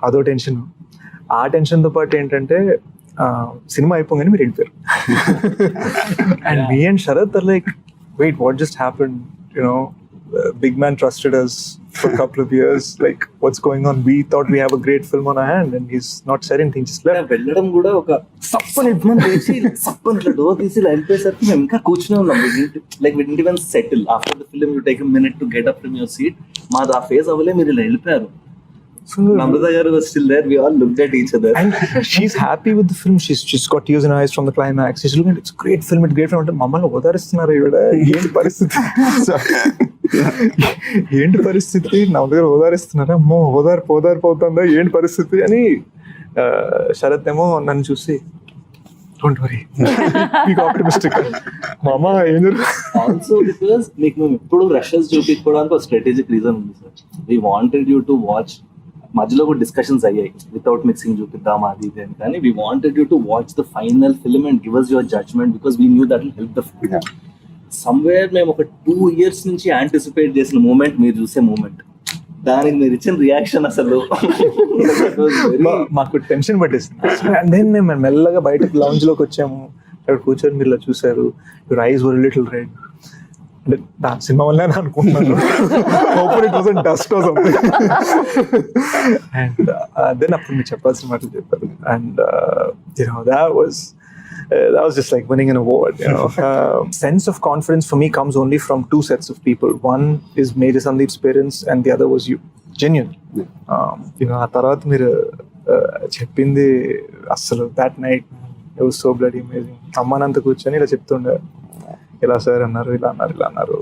Speaker 2: అదో టెన్షన్. ఆ టెన్షన్తో పాటు ఏంటంటే సినిమా అయిపోగానే మీరు వెళ్ళిపోయారు. And me and Sharath are like, wait what just happened, you know big man trusted us for a couple of years, like what's going on? We thought we have a great film on our hand and he's not said anything, just left.
Speaker 1: వెళ్ళడం కూడా ఒక సప్పని ఇద్మని చేసి సప్పని ఇట్లా door తీసి ఇలా వెళ్ళిపోయేసరికి మేము ఇంకా కూర్చునే ఉన్నాం. Like we didn't even settle after the film. You take a minute to get up from your seat. మాది ఆ ఫేజ్ అవ్వలే, మీరు ఇలా వెళ్ళిపోయారు. Namrata garu was still there. We all looked at each other.
Speaker 2: And she's happy with the film. She's got tears in her eyes from the climax. She's looking at, it's a great film, it's a great film. మమ్మల్ని ఓదారిస్తున్నారు ఈవిడ, ఏంటి పరిస్థితి? ఏంటి పరిస్థితి? నా దగ్గర ఓదారిస్తున్నారా? అమ్మో ఓదార్పు అవుతుందా, ఏంటి పరిస్థితి అని. శరత్ ఏమో నన్ను చూసి, డోంట్ వరీ, బీ ఆప్టిమిస్టిక్. మామ ఏం జరుగుతుంది?
Speaker 1: ఆల్సో బికాస్ మీకు మేము ఎప్పుడు రషెస్ చూపించుకోవడానికి ఒక స్ట్రాటజిక్ రీజన్ ఉంది sir. We wanted you to watch. మధ్యలో కూడా డిస్కషన్స్ అయ్యాయి, వితౌట్ మిక్సింగ్ చూపిద్దాం అది ఇది అని. కానీ we wanted you to watch the final film and give us your judgement because we knew that will help the film. Somewhere మేము ఒక 2 years నుంచి యాంటిసిపేట్ చేసిన మూమెంట్ మీరు చూసే మూమెంట్. దానికి మీరు ఇచ్చిన రియాక్షన్ అసలు
Speaker 2: మాకు టెన్షన్ పట్టేసింది. అండ్ దెన్ మేము మెల్లగా బయటకు లాంజ్ లోకి వచ్చాము, అక్కడ కూర్చొని మీరు ఇలా చూసారు, your eyes were little red. అంటే నా సినిమా వల్లే అనుకుంటున్నాను, డస్ట్ అండ్ దెన్ అప్పుడు మీరు చెప్పాల్సిన మాటలు చెప్పారు. And that was just like winning an award, you know. Sense of confidence for me comes only from 2 sets of people. One is Major Sandeep's parents and the other was you. Genuine. You know, ఆ తర్వాత మీరు చెప్పింది అసలు that night it was so bloody amazing. అమ్మానంత కూర్చొని ఇలా చెప్తుండే, ఇలా sir అన్నారు, ఇలా అన్నారు.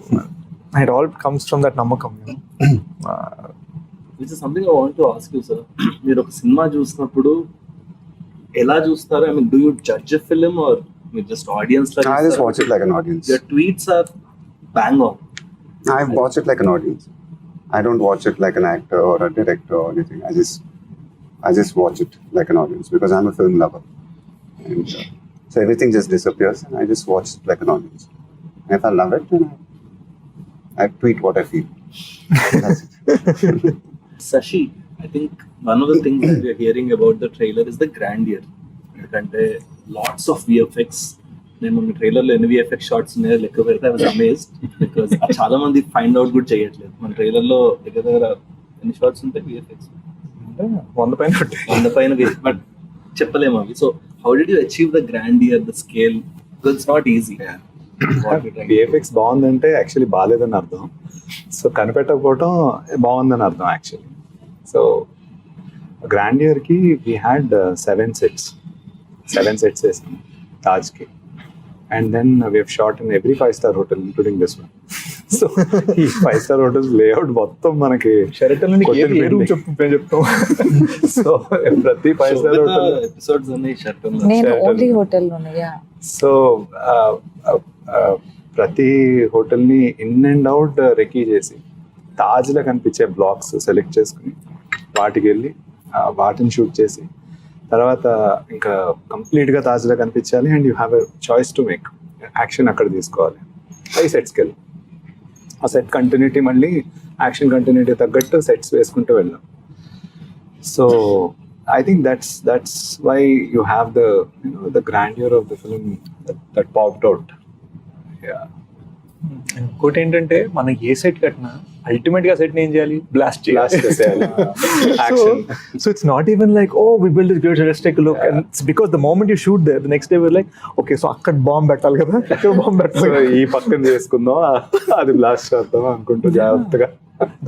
Speaker 2: And it all comes from that నమ్మకం.
Speaker 1: Which is something I want to ask you, sir. మీరు ఒక సినిమా చూసినప్పుడు ఎలా చూస్తారు? I mean, do you judge a film or you just audience like?
Speaker 6: I just watch it like an audience.
Speaker 1: Your tweets are bang on.
Speaker 6: I watch it like an audience. I don't watch it like an actor or a director or anything. I just watch it like an audience because I'm a film lover. And so everything just disappears and I just watch it like an audience. And if I love it, then I tweet what I feel. That's it.
Speaker 1: Sashi, I think one of the things that we are hearing about the trailer is the grandeur. ఎందుకంటే lots of VFX. నేను మన ట్రైలర్లో ఎన్ని VFX shorts ఉన్నాయో లెక్క పెడితే I was amazed because చాలా మంది ఫైండ్ అవుట్ కూడా చేయట్లేదు. మన ట్రైలర్లో దగ్గర ఎన్ని షార్ట్స్ ఉంటాయి VFX?
Speaker 2: అంటే 100 పైన ఉంటాయి.
Speaker 1: on the పైన బట్ చెప్పలేము అవి. So how did you achieve the grandeur, the scale? Because it's not easy.
Speaker 3: VFX బాగుందంటే యాక్చువల్లీ బాగాలేదని అర్థం. సో కనిపెట్టకపోవటం బాగుందని అర్థం యాక్చువల్లీ. సో గ్రాండియర్కి వీ హ్యాడ్ 7 sets వేసాం తాజ్కి. And then we have shot in every 5-star hotel including this one. So ఈ 5-star హోటల్స్ లేఅవుట్ మొత్తం మనకి
Speaker 2: షెరటన్ ఏ రూమ్ చెప్తాం.
Speaker 3: సో ప్రతి 5-star హోటల్
Speaker 1: ఎపిసోడ్స్ ఉన్నాయి షర్టన్.
Speaker 5: నేను ఓన్లీ హోటల్లోనే.
Speaker 3: సో ప్రతి హోటల్ని ఇన్ అండ్ అవుట్ రెకీ చేసి తాజ్లో కనిపించే బ్లాక్స్ సెలెక్ట్ చేసుకుని వాటికి వెళ్ళి వాటిని షూట్ చేసి తర్వాత ఇంకా కంప్లీట్గా తాజ్లో కనిపించాలి. And you have a choice to make action అక్కడ తీసుకోవాలి. 5 sets వెళ్ళి ఆ సెట్ కంటిన్యూటీ మళ్ళీ యాక్షన్ కంటిన్యూటీ తగ్గట్టు సెట్స్ వేసుకుంటూ వెళ్ళాం. So I think that's why you have the grandeur of the film that popped out. Yeah.
Speaker 2: ఇంకోటి ఏంటంటే మనం ఏ సెట్ కట్టినా అల్టిమేట్ గా సెట్ ఏం చేయాలి? బ్లాస్ట్
Speaker 3: చేసేయాలి. Action.
Speaker 2: So it's not even like, oh, we build this great, let's take a look. And it's because the moment you shoot there, the next day we're like, okay, so అక్కడ bomb పెట్టాలి కదా, ఇక్కడ bomb
Speaker 3: so
Speaker 2: పెట్టాలి.
Speaker 3: ఈ పక్కన చేసుకుందాం, అది blast చేద్దాం అనుకుంటూ జాగ్రత్తగా.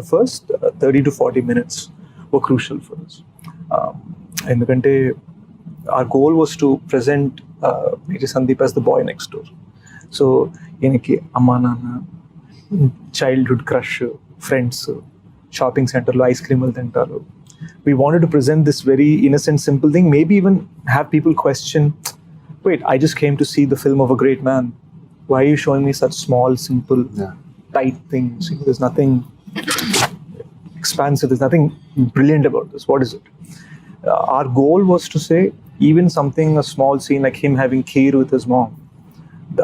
Speaker 2: The first 30 to 40 minutes were crucial for us. ఎందుకంటే our goal was to present Major Sandeep as the boy next door. So ఈయనకి అమ్మా నాన్న, చైల్డ్హుడ్ క్రష్, ఫ్రెండ్స్, షాపింగ్ సెంటర్లో ఐస్ క్రీములు తింటారు. We wanted to present this very innocent, simple thing, maybe even have people question, wait, I just came to see the film of a great man. Why are you showing me such small, simple, tight things? There's nothing expansive, there's nothing brilliant about this. What is it? Our goal was to say, even something, a small scene like him having kheer with his mom,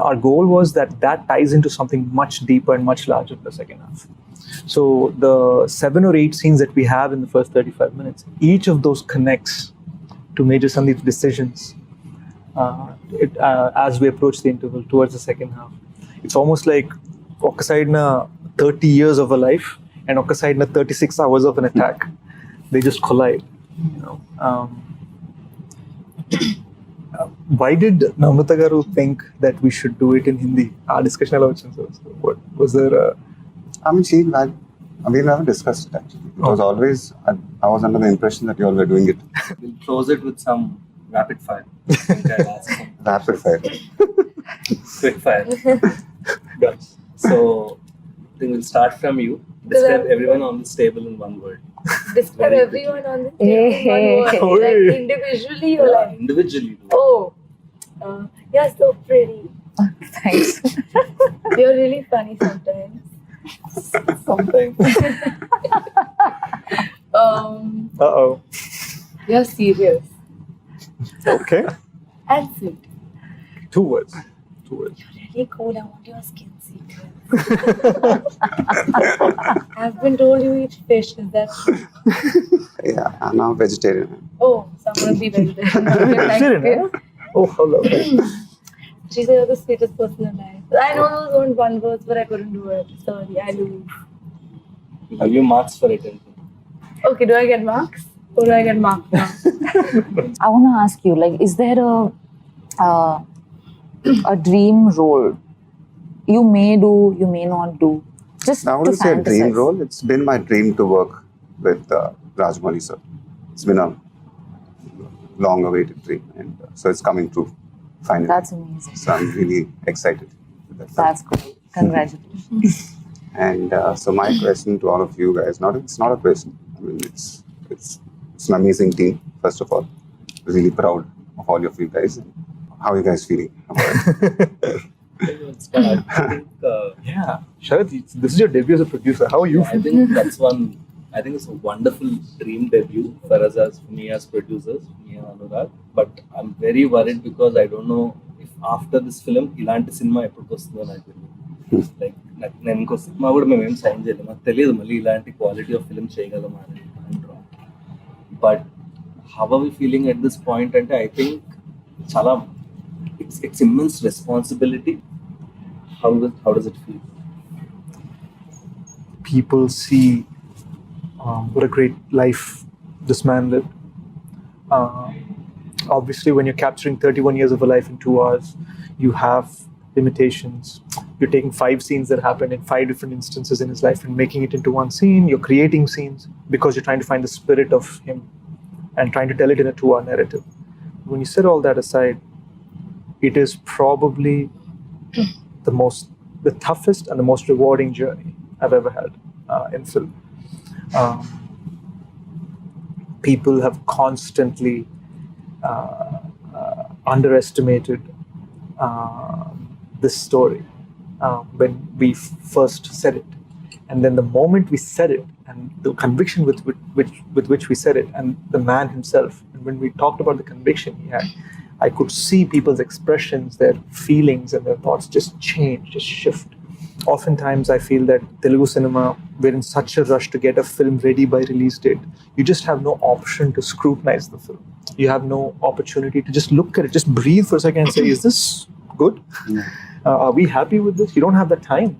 Speaker 2: our goal was that ties into something much deeper and much larger in the second half. So the 7 or 8 scenes that we have in the first 35 minutes, each of those connects to Major Sandeep's decisions as we approach the interval towards the second half. It's almost like oka side na 30 years of a life and oka side na 36 hours of an attack. They just collide. Why did Namrata garu think that we should do it in Hindi? Our discussion ela vachindi. What was there?
Speaker 6: I mean, we never discussed it actually. It was always, I was under the impression that you all were doing it.
Speaker 1: We'll close it with some rapid fire.
Speaker 6: Rapid fire.
Speaker 1: Quick fire. Done. So I think we'll start from you. Describe everyone on this table in one word.
Speaker 4: Describe everyone on the table. Like individually or like
Speaker 1: Individually.
Speaker 4: you're so pretty.
Speaker 5: Thanks.
Speaker 4: You're really funny sometimes.
Speaker 1: Sometimes.
Speaker 2: Uh-oh.
Speaker 4: You're serious
Speaker 2: Okay.
Speaker 4: and sweet.
Speaker 2: 2 words.
Speaker 4: Really cool. I want your skin secret. I've been told you eat fish. Is that true?
Speaker 6: Yeah, I'm now vegetarian.
Speaker 4: Oh, someone be vegetarian.
Speaker 2: Vegetarian,
Speaker 4: Okay.
Speaker 2: Oh, how lovely.
Speaker 4: She said you're the sweetest person alive. I know those weren't 1 words, but I couldn't do it. Sorry, I lose.
Speaker 1: Have you marks for it?
Speaker 4: Okay, do I get marks? Or do I get marks now?
Speaker 5: I want to ask you, like, is there a dream role you may do, you may not do? Just
Speaker 6: I
Speaker 5: to
Speaker 6: wouldn't say a dream
Speaker 5: fantasize.
Speaker 6: role. It's been my dream to work with Rajmouli sir. It's been a long-awaited dream, and so it's coming true finally.
Speaker 5: That's amazing.
Speaker 6: So I'm really excited with that.
Speaker 5: That's good. Congratulations.
Speaker 6: And so my question to all of you guys, it's not a question. I mean, it's an amazing team. First of all, really proud of all of you guys. How are you guys feeling about it?
Speaker 1: I think,
Speaker 2: Yeah. Sharad, this is your debut as a producer. How are you
Speaker 1: I
Speaker 2: feeling?
Speaker 1: think I think it's a wonderful dream debut for me as producers, me and Anurag. But I'm very worried because I don't know if after this film, ilanti cinema eppudu vasthundo naku teliyadu. Like నేను ఇంకో cinema కూడా మేము ఏం sign చేయలేము, నాకు తెలియదు మళ్ళీ ఇలాంటి క్వాలిటీ ఆఫ్ ఫిల్మ్ చేయగలమా అని. But how are we feeling at this point అంటే ఐ థింక్ చాలా it's immense responsibility. How does it feel?
Speaker 2: People see what a great life this man lived. Obviously, when you're capturing 31 years of a life in 2 hours, you have limitations. You're taking 5 scenes that happened in 5 different instances in his life and making it into one scene. You're creating scenes because you're trying to find the spirit of him and trying to tell it in a 2-hour narrative. When you set all that aside, it is probably the toughest and the most rewarding journey I've ever had in film. People have constantly underestimated this story when we first said it, and then the moment we said it, and the conviction with which we said it, and the man himself, and when we talked about the conviction he had, I could see people's expressions, their feelings, and their thoughts just change, just shift. Oftentimes, I feel that Telugu cinema, we're in such a rush to get a film ready by release date. You just have no option to scrutinize the film. You have no opportunity to just look at it, just breathe for a second and say, is this good? Are we happy with this? You don't have that time.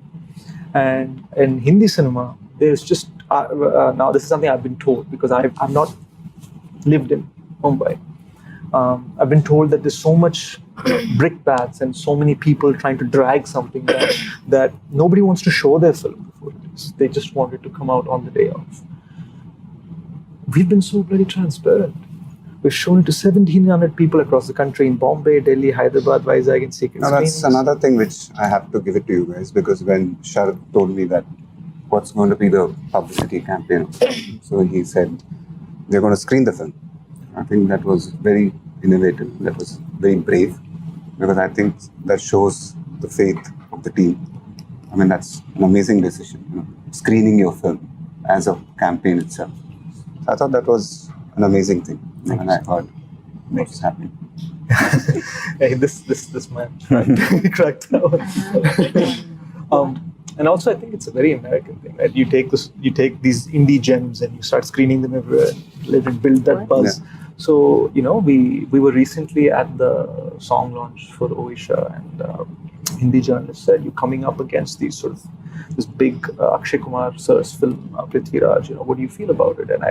Speaker 2: And in Hindi cinema, there's just, now this is something I've been told because I've not lived in Mumbai. I've been told that there's so much brickbats and so many people trying to drag something that nobody wants to show their film before it is. They just want it to come out on the day of. We've been so bloody transparent. We've shown it to 1,700 people across the country in Bombay, Delhi, Hyderabad, Vizag, and secret
Speaker 6: Now that's
Speaker 2: screenings.
Speaker 6: another thing which I have to give it to you guys, because when Sharad told me that what's going to be the publicity campaign, so he said they're going to screen the film. I think that was very innovative. That was very brave, because I think that shows the faith of the team. I mean, that's an amazing decision, screening your film as a campaign itself. So I thought that was an amazing thing, and I heard what's happening.
Speaker 2: Hey, this man he cracked that one. And also, I think it's a very American thing, right? You take these indie gems and you start screening them everywhere, let it build that buzz.
Speaker 6: Yeah.
Speaker 2: So, we were recently at the song launch for Oisha, and Hindi journalist said, you're coming up against this big Akshay Kumar sir's film, Prithviraj, what do you feel about it? And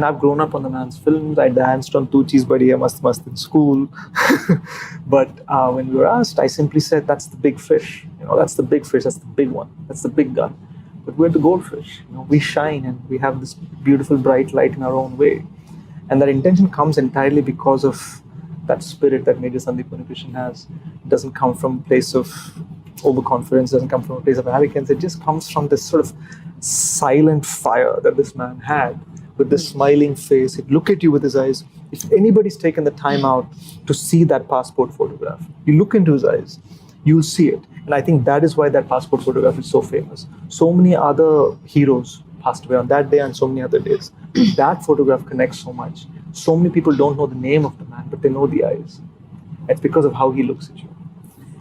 Speaker 2: I've grown up on the man's films. I danced on Tu Cheez Badiya Mast Mast in school. But when we were asked, I simply said, that's the big fish. That's the big fish. That's the big one. That's the big gun. But we're the goldfish. We shine and we have this beautiful bright light in our own way. And that intention comes entirely because of that spirit that Major Sandeep Unnikrishnan has. It doesn't come from a place of overconfidence, doesn't come from a place of arrogance. It just comes from this sort of silent fire that this man had, with this smiling face. He'd look at you with his eyes. If anybody's taken the time out to see that passport photograph, you look into his eyes, you'll see it. And I think that is why that passport photograph is so famous. So many other heroes passed away on that day and so many other days. That photograph connects so much. So many people don't know the name of the man, but they know the eyes. It's because of how he looks at you.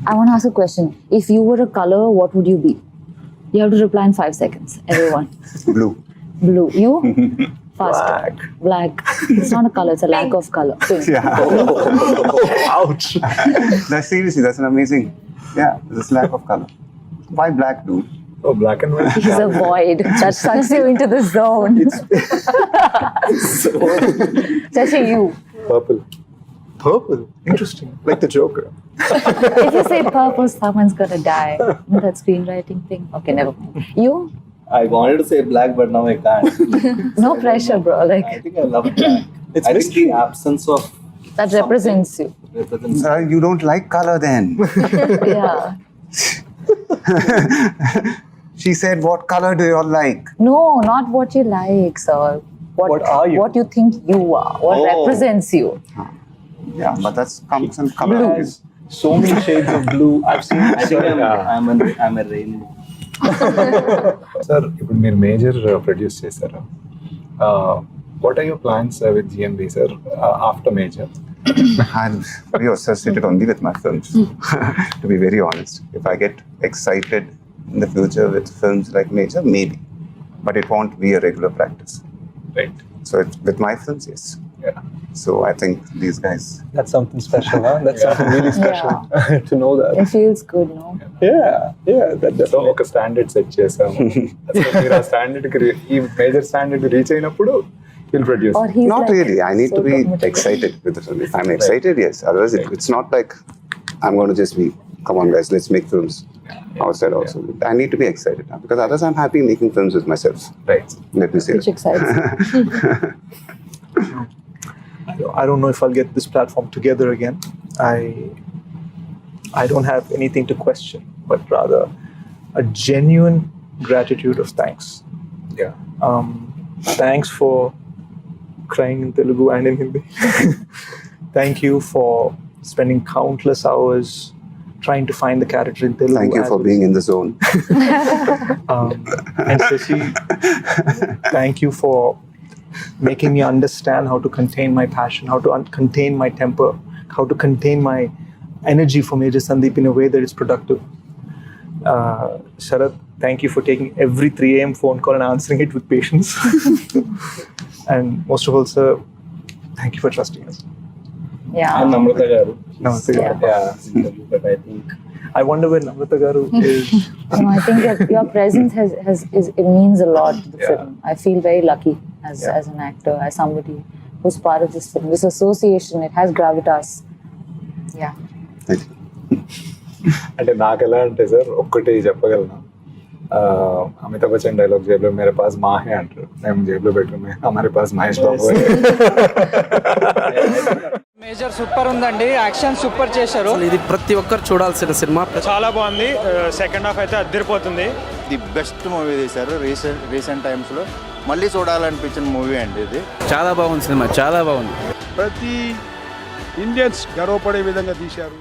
Speaker 5: I want to ask a question. If you were a color, what would you be? You have to reply in 5 seconds, everyone.
Speaker 6: Blue.
Speaker 5: Blue. You? Fast. Black. It's not a color, it's a lack of color. Pink.
Speaker 6: Yeah.
Speaker 2: Ouch.
Speaker 6: Seriously, that's an amazing. Yeah, this lack of color. Why black, dude?
Speaker 3: Oh, black and white.
Speaker 5: He's a void that sucks you into the zone. Especially you.
Speaker 3: Purple.
Speaker 2: Purple. Interesting. Like the Joker.
Speaker 5: If you say purple, someone's gonna die. That screenwriting thing. Okay, never mind. You?
Speaker 1: I wanted to say black, but now I can't.
Speaker 5: No pressure, bro.
Speaker 1: I
Speaker 5: Like,
Speaker 1: think I love black.
Speaker 2: It's
Speaker 1: I think
Speaker 2: mystery.
Speaker 1: the absence of
Speaker 5: that represents you.
Speaker 1: represents.
Speaker 6: You don't like color then?
Speaker 5: Yeah.
Speaker 6: She said, what color do you all like?
Speaker 5: No, not what you like, sir.
Speaker 2: What are you?
Speaker 5: What you think you are. What
Speaker 1: Oh.
Speaker 5: represents you.
Speaker 6: Yeah, but that's comes in color.
Speaker 2: Blue has so many shades of blue. I've seen.
Speaker 1: I think I'm a rainbow.
Speaker 3: Sir ఇప్పుడు మీరు Major produce చేశారు. What are your plans with GMB sir after Major?
Speaker 6: I'm very associated only with my films, to be very honest. If I get excited in the future with films like Major, maybe. But it won't be a regular practice.
Speaker 3: Right.
Speaker 6: So with my films, yes.
Speaker 3: Yeah.
Speaker 6: So I think these guys,
Speaker 2: That's something special, huh? That's something really special to know that.
Speaker 5: It feels good, no?
Speaker 2: Yeah.
Speaker 3: So ఒక standard set చేసాము. అసలు మీరు ఆ standard కి ఈ major standard reach అయినప్పుడు He'll produce.
Speaker 5: Or he's
Speaker 6: Not
Speaker 5: like
Speaker 6: really. I need
Speaker 5: so
Speaker 6: to be
Speaker 5: committed.
Speaker 6: excited with the film. If I'm excited, yes. Otherwise, it's not like I'm going to just be, come on, guys, let's make films outside also. I need to be excited because otherwise I'm happy making films with myself.
Speaker 3: Right.
Speaker 6: Let me say
Speaker 5: Which
Speaker 6: it.
Speaker 5: excites me.
Speaker 2: I don't know if I'll get this platform together again. I don't have anything to question, but rather a genuine gratitude of thanks.
Speaker 3: Yeah.
Speaker 2: Thanks for crying in Telugu and in Hindi. Thank you for spending countless hours trying to find the character in Telugu.
Speaker 6: Thank you for being in the zone.
Speaker 2: And Shashi, thank you for making me understand how to contain my passion, how to contain my temper, how to contain my energy for Major Sandeep in a way that is productive. Sharat, thank you for taking every 3 a.m. phone call and answering it with patience. And most of all, sir, thank you for trusting us.
Speaker 5: Yeah.
Speaker 1: And Namrata garu.
Speaker 2: Namaste.
Speaker 3: Yeah.
Speaker 1: But I think
Speaker 2: I wonder where Namrata garu is.
Speaker 5: No, I think that your presence it means a lot to the
Speaker 3: Yeah.
Speaker 5: film. I feel very lucky as an actor, as somebody who's part of this film. This association, it has gravitas. Yeah.
Speaker 6: Thank you.
Speaker 3: అంటే నాకు ఎలా అంటే sir ఒక్కటి చెప్పగలను Amitabh Bachchan dialogue జేబులో మేరే pass Mahe అంటారు మేము జేబులో పెట్టుకున్నాం హమారే pass Mahesh Babu
Speaker 7: major super ఉందండి, యాక్షన్ సూపర్ చేశారు. ఇది ప్రతి ఒక్కరు చూడాల్సిన సినిమా.
Speaker 8: చాలా బాగుంది. సెకండ్ హాఫ్ అయితే అద్దరిపోతుంది.
Speaker 9: ది బెస్ట్ మూవీ తీశారు రీసెంట్ టైమ్స్లో. మళ్ళీ చూడాలనిపించిన మూవీ అండి ఇది.
Speaker 7: చాలా బాగుంది సినిమా, చాలా బాగుంది.
Speaker 8: ప్రతి ఇండియన్స్ గర్వపడే విధంగా తీశారు.